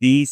30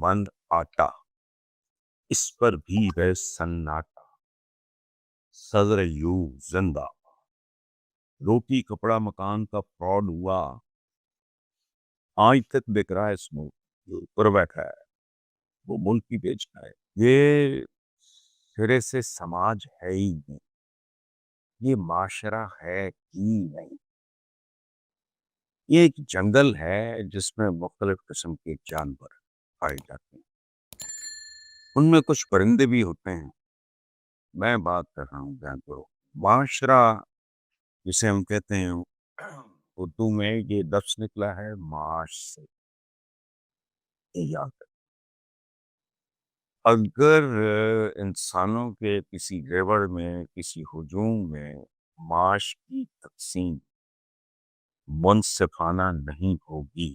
من آٹا، اس پر بھی ہے سناٹا، صدر یو زندہ، روٹی کپڑا مکان کا فراڈ ہوا، آج تک بک رہا ہے اس ملک، جو اوپر بیٹھا ہے وہ ملک کی بیچ رہا ہے۔ یہ سرے سے سماج ہے ہی نہیں، یہ معاشرہ ہے ہی نہیں، یہ ایک جنگل ہے جس میں مختلف قسم کے جانور پائے جاتے ہیں، ان میں کچھ پرندے بھی ہوتے ہیں۔ میں بات کر رہا ہوں جانوروں، معاشرہ جسے ہم کہتے ہیں اردو میں، یہ لفظ نکلا ہے معاش سے۔ یہ یاد رکھیں۔ اگر انسانوں کے کسی ریوڑ میں، کسی ہجوم میں معاش کی تقسیم منصفانہ نہیں ہوگی،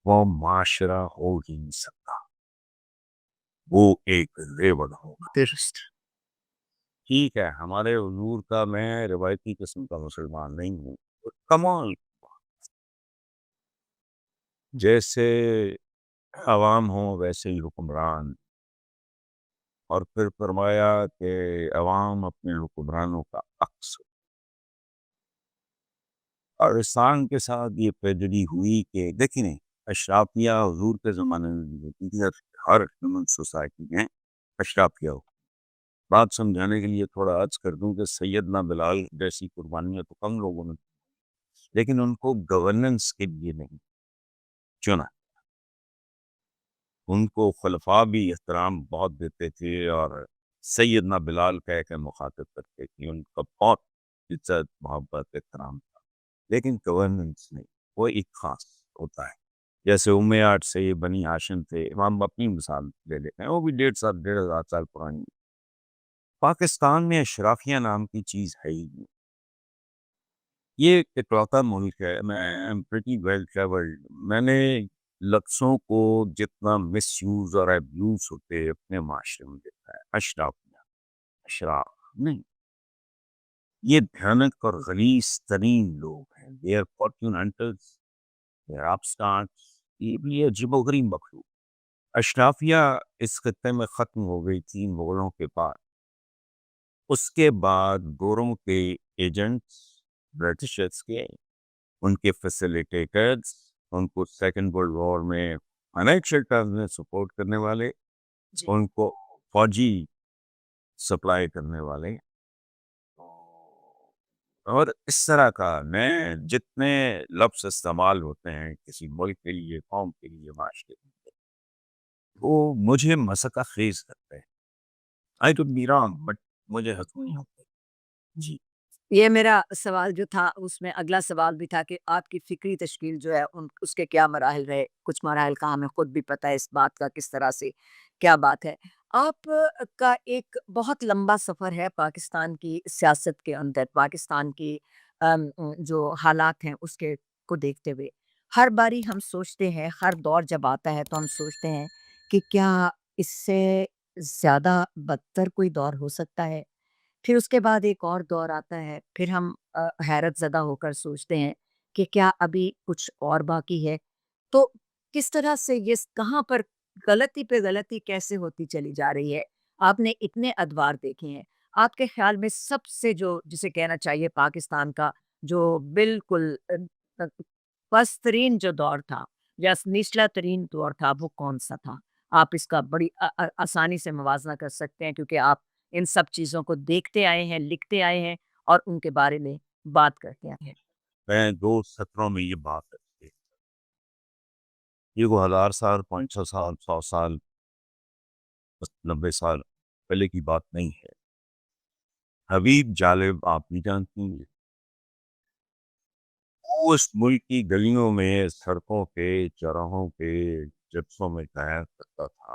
وہ معاشرہ ہو ہی نہیں سکتا، وہ ایک ریوڑ ہوگا۔ درست۔ ٹھیک ہے، ہمارے حضور کا میں روایتی قسم کا مسلمان نہیں ہوں، کمال جیسے عوام ہوں ویسے ہی حکمران، اور پھر فرمایا کہ عوام اپنے حکمرانوں کا عکس ہو۔ اور انسان کے ساتھ یہ پیدری ہوئی کہ دیکھیں نہیں، اشرافیہ حضور کے زمانے میں بھی ہوتی تھی، ہر ہیومن سوسائٹی میں اشرافیہ ہو۔ بات سمجھانے کے لیے تھوڑا عرض کر دوں کہ سیدنا بلال جیسی قربانیاں تو کم لوگوں نے، لیکن ان کو گورننس کے لیے نہیں چنا، ان کو خلفاء بھی احترام بہت دیتے تھے، اور سیدنا بلال کہہ کے مخاطب کرتے تھے، ان کا بہت عزت محبت احترام تھا، لیکن گورننس نہیں، وہ ایک خاص ہوتا ہے۔ جیسے امیات سے یہ بنی ہاشم تھے، ہم اپنی مثال لے لیتے ہیں، وہ بھی 1,500 پرانی۔ پاکستان میں اشرافیہ نام کی چیز ہے ہی نہیں، یہ اکلوتا ملک ہے۔ میں ایم پریٹی ویل ٹریولڈ، میں نے لفظوں کو جتنا مس یوز اور ایبیوز ہوتے اپنے معاشرے میں دیکھا ہے۔ اشرافیہ، اشراف نہیں، یہ بھیانک اور غلیظ ترین لوگ ہیں، they are fortune hunters, they are upstarts, یہ بھی عجیب و غریب مخلوق۔ اشرافیہ اس خطے میں ختم ہو گئی تھی مغلوں کے بعد، اس کے بعد گوروں کے ایجنٹس، برٹشرز کے، ان کے فیسیلیٹیٹرز، ان کو سیکنڈ ورلڈ وار میں فائنینشیل ٹرمز میں سپورٹ کرنے والے، جی۔ ان کو فوجی سپلائی کرنے والے، اور اس طرح کا میں جتنے لفظ استعمال ہوتے ہیں کسی ملک کے لیے، قوم کے لیے، معاشرے کے لیے، وہ مجھے مسئلہ خیز کرتے ہیں۔ آئی ٹو بی رانگ بٹ مجھے حق نہیں ہوتے۔ جی یہ میرا سوال جو تھا اس میں اگلا سوال بھی تھا کہ آپ کی فکری تشکیل جو ہے اس کے کیا مراحل رہے، کچھ مراحل کا ہمیں خود بھی پتہ ہے اس بات کا کس طرح سے کیا بات ہے۔ آپ کا ایک بہت لمبا سفر ہے پاکستان کی سیاست کے اندر، پاکستان کی جو حالات ہیں اس کے کو دیکھتے ہوئے ہر باری ہم سوچتے ہیں، ہر دور جب آتا ہے تو ہم سوچتے ہیں کہ کیا اس سے زیادہ بدتر کوئی دور ہو سکتا ہے؟ پھر اس کے بعد ایک اور دور آتا ہے، پھر ہم حیرت زدہ ہو کر سوچتے ہیں کہ کیا ابھی کچھ اور باقی ہے؟ تو کس طرح سے یہ کہاں پر غلطی پہ غلطی کیسے ہوتی چلی جا رہی ہے؟ آپ نے اتنے ادوار دیکھے ہیں، آپ کے خیال میں سب سے جو جسے کہنا چاہیے پاکستان کا جو بالکل پست ترین جو دور تھا یا نچلا ترین دور تھا وہ کون سا تھا؟ آپ اس کا بڑی آسانی سے موازنہ کر سکتے ہیں کیونکہ آپ ان سب چیزوں کو دیکھتے آئے ہیں، لکھتے آئے ہیں اور ان کے بارے میں بات کرتے آئے ہیں۔ میں 2 سطروں میں یہ بات کرتی، یہ کو 1000 سال، 500 سال، 100 سال، 90 سال پہلے کی بات نہیں ہے۔ حبیب جالب آپ بھی جانتی ہیں، وہ اس ملک کی گلیوں میں، سڑکوں پہ، چوراہوں پہ، جلسوں میں جایا کرتا تھا۔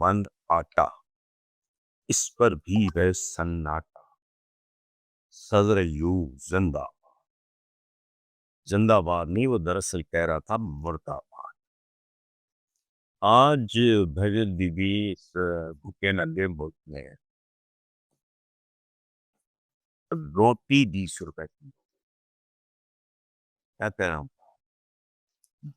من آٹا، اس پر بھی ہے سناٹا، صدر یو زندہ، زندہ باد نہیں، وہ دراصل کہہ رہا تھا مردہ باد۔ آج بھجن بی بی اس بھوکے ننگے ملک میں روٹی 20 روپے کی، کیا کہہ رہا ہوں،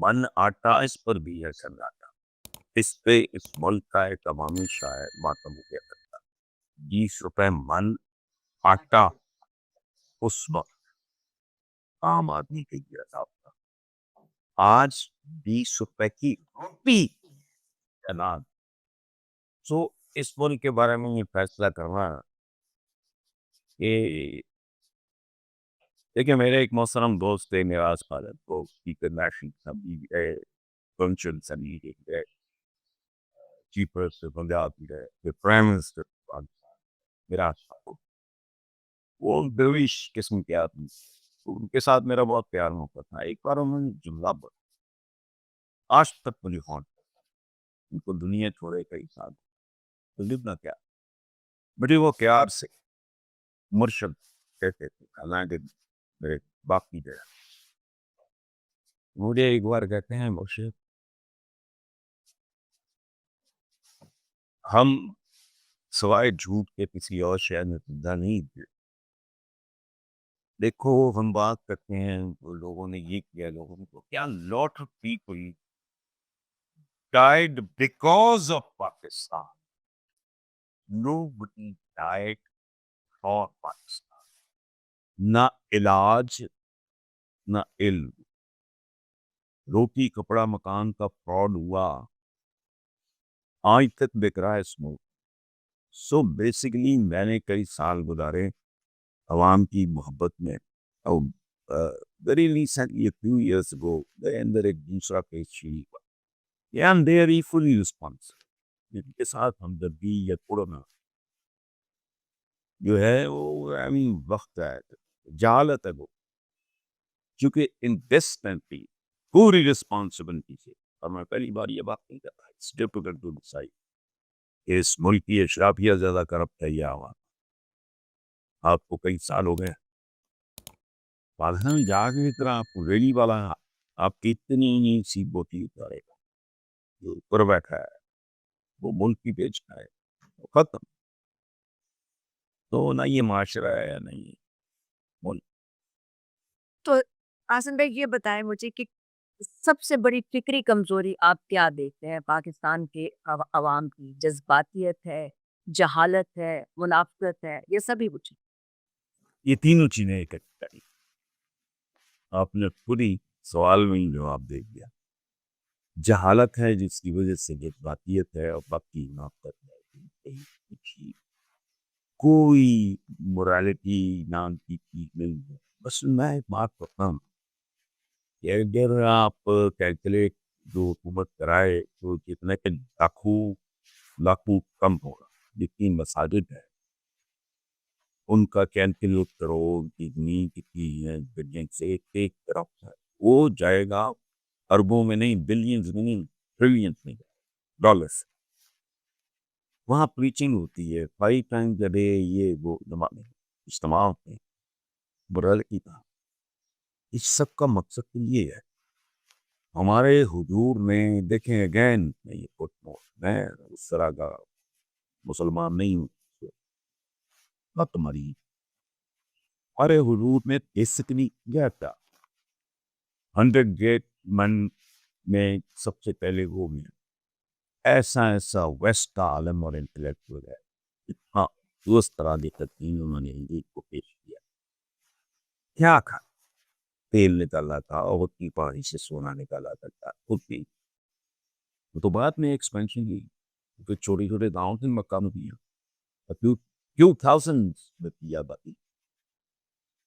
من آٹا، اس پر بھی ہے سناٹا. اس پہ اس ملک کا ایک عوامی شاعر ماتم ہو گیا کرتا. 20 روپے من آٹا اس وقت عام آدمی کے لیے عذاب تھا. آج 20 روپے کی روپی اعلان. سو اس ملک کے بارے میں یہ فیصلہ کرنا کہ دیکھیں، میرے ایک محترم دوست تھے نواز خالد، وہ اسپیکر نیشنل اسمبلی گئے، فنکشن اسمبلی گئے، چیف منسٹر پنجاب بھی گئے، پھر پرائم منسٹر پاکستان میرا تھا. وہ درویش قسم کے آدمی، ان کے ساتھ میرا بہت پیار محبت تھا. ایک بار انہوں نے جملہ بولا، آج تک مجھے خون ان کو دنیا چھوڑے کئی سال تو لبنا کیا، بڑی وہ پیار سے مرشد کہتے تھے. حالانکہ میرے باقی جگہ مجھے ایک بار کہتے ہیں، مرشد ہم سوائے جھوٹ کے کسی اور شہر میں زندہ نہیں تھے. دیکھو ہم بات کرتے ہیں تو لوگوں نے یہ کیا، لوگوں نے تو کیا lot of people died because of Pakistan. Nobody died for Pakistan. نہ علاج نہ علم. روٹی کپڑا مکان کا فراڈ ہوا، آج تک بک رہا ہے اس ملک. سو بیسیکلی میں نے کئی سال گزارے عوام کی محبت میں. اور very recently few years ago میرے اندر ایک دوسرا کیس شیری ہوا. And they are equally responsible. ان کے ساتھ ہمدردی یا تھوڑا جو ہے وہ وقت ہے، جہالت ہے وہ، چونکہ انویسٹمنٹ پوری رسپانسبلٹی سے. اور میں پہلی بار یہ بات نہیں کرتا، it's difficult to decide کہ اس ملک کی اشرافیہ زیادہ کرپٹ ہے یا عوام. آپ کو کئی سال ہو گئے پاکستان جا کے اتنا آپ کو ریلی والا آپ کی اتنی سی بوتی اتارے گا، جو اوپر بیٹھا ہے وہ ملک کی بیچ کا ہے، ختم. تو نہ یہ معاشرہ ہے نہ یہ ملک. تو آسن بھائی یہ بتائیں مجھے کہ سب سے بڑی فکری کمزوری آپ کیا دیکھتے ہیں پاکستان کے عوام کی؟ جذباتیت ہے، جہالت ہے، منافقت ہے، یہ سبھی کچھ؟ یہ تینوں چیزیں اکٹھی کری. آپ نے پوری سوال میں ہی جواب دے دیا. جہالت ہے جس کی وجہ سے جذباتیت ہے، اور باقی منافقت ہے. کوئی morality نام کی چیز نہیں ہے. بس میں ایک بات کرتا ہوں کہ اگر آپ کیلکولیٹ جو حکومت کرائے تو جتنے کہ لاکھوں کم ہوگا. جتنی مساجد ہے ان کا کیلکولیٹ کرو کتنی ہے، بلین سے ایک طرف ہے وہ جائے گا اربوں میں نہیں، بلینز میں نہیں، ٹریلینز میں ڈالرز. وہاں پریچنگ ہوتی ہے 5 times a day، یہ وہ اجتماع ہوتے ہیں برالٹی کا. اس سب کا مقصد تو یہ ہے. ہمارے حضور میں دیکھیں اگین، میں اس طرح کا مسلمان نہیں ہوں نہ تمہاری. ہمارے حضور میں بیسکلی کیا تھا، 100 گریٹ من میں سب سے پہلے وہ میں ایسا ویسٹ کا عالم اور انٹلیکچوئل ہے. ہاں اس طرح کی تدقین انہوں نے انگریز کو پیش کیا. کیا کھا تیل نکالا تھا اور کی پانی سے سونا نکالا تھا خود بھی. تو بعد میں ایکسپینشن کی پھر چھوٹے چھوٹے گاؤں سے مکہ میں دیا، few thousands میں دیا. باقی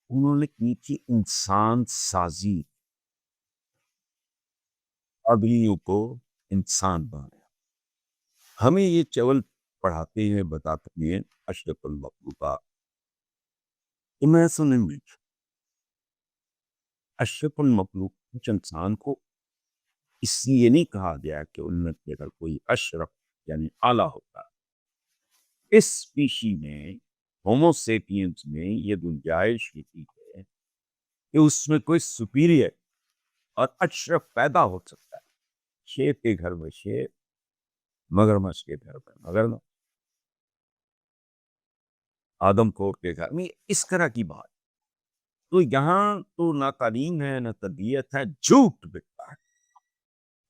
انہوں نے کی تھی انسان سازی، ابھی کو انسان بنایا. ہمیں یہ چول پڑھاتے ہیں بتاتے ہیں اشرف المخلوقات. میں سنیں گے اشرف المخلوق کچھ انسان کو اس لیے نہیں کہا گیا کہ ان میں اگر کوئی اشرف یعنی اعلیٰ ہوتا. اس اسپیشی میں ہومو سیپینز میں یہ گنجائش ہوتی ہے کہ اس میں کوئی سپیریئر اور اشرف پیدا ہو سکتا ہے. شیر کے گھر میں شیر، مگرمچھ کے گھر میں مگرمچھ، آدم خور کے گھر میں، اس طرح کی بات. تو یہاں تو نہ تعلیم ہے نہ تربیت ہے، جھوٹ بکتا ہے۔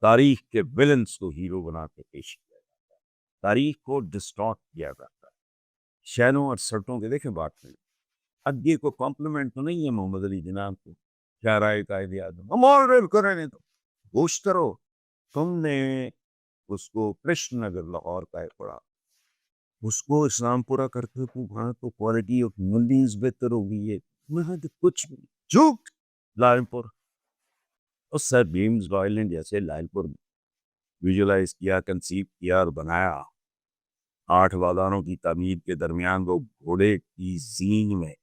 تاریخ کے ویلنس کو ہیرو بنا کے پیش کیا جاتا ہے، تاریخ کو ڈسٹارٹ کیا جاتا ہے شہروں اور سڑکوں کے۔ دیکھیں بات میں اب یہ کوئی کمپلیمنٹ تو نہیں ہے محمد علی جناب کو، کیا رائے قائد اعظم ہم آلریڈی کریں تو گوش کرو۔ تم نے اس کو کرشن نگر لاہور کا ایک پڑا، اس کو اسلام پورا کرتے تو وہاں تو کوالٹی آف منڈیز بہتر ہو گئی ہے، وہاں تو کچھ بھی جھوٹ۔ لائن پور اور سر بیمز وائلینڈ جیسے لائن پور ویژولائز کیا، کنسیو کیا اور بنایا 8 بازاروں کی تعمیر کے درمیان وہ گھوڑے کی زین میں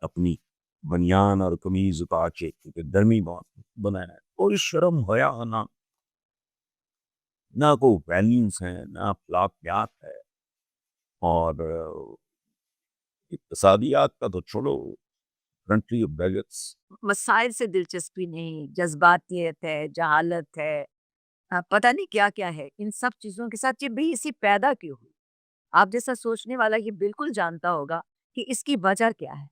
اپنی بنیان اور قمیض اتار کے، کیونکہ گرمی بہت بنایا ہے۔ کوئی شرم حیا نہ کوئی ویلیوز ہیں نہ اخلاقیات ہے، اور اقتصادیات کا تو چھوڑو، کنٹری آف بیگٹس۔ مسائل سے دلچسپی نہیں، جذباتیت ہے، جہالت ہے، پتہ نہیں کیا کیا ہے۔ ان سب چیزوں کے ساتھ یہ بے حسی پیدا کیوں ہوئی؟ آپ جیسا سوچنے والا یہ بالکل جانتا ہوگا کہ اس کی وجہ کیا ہے۔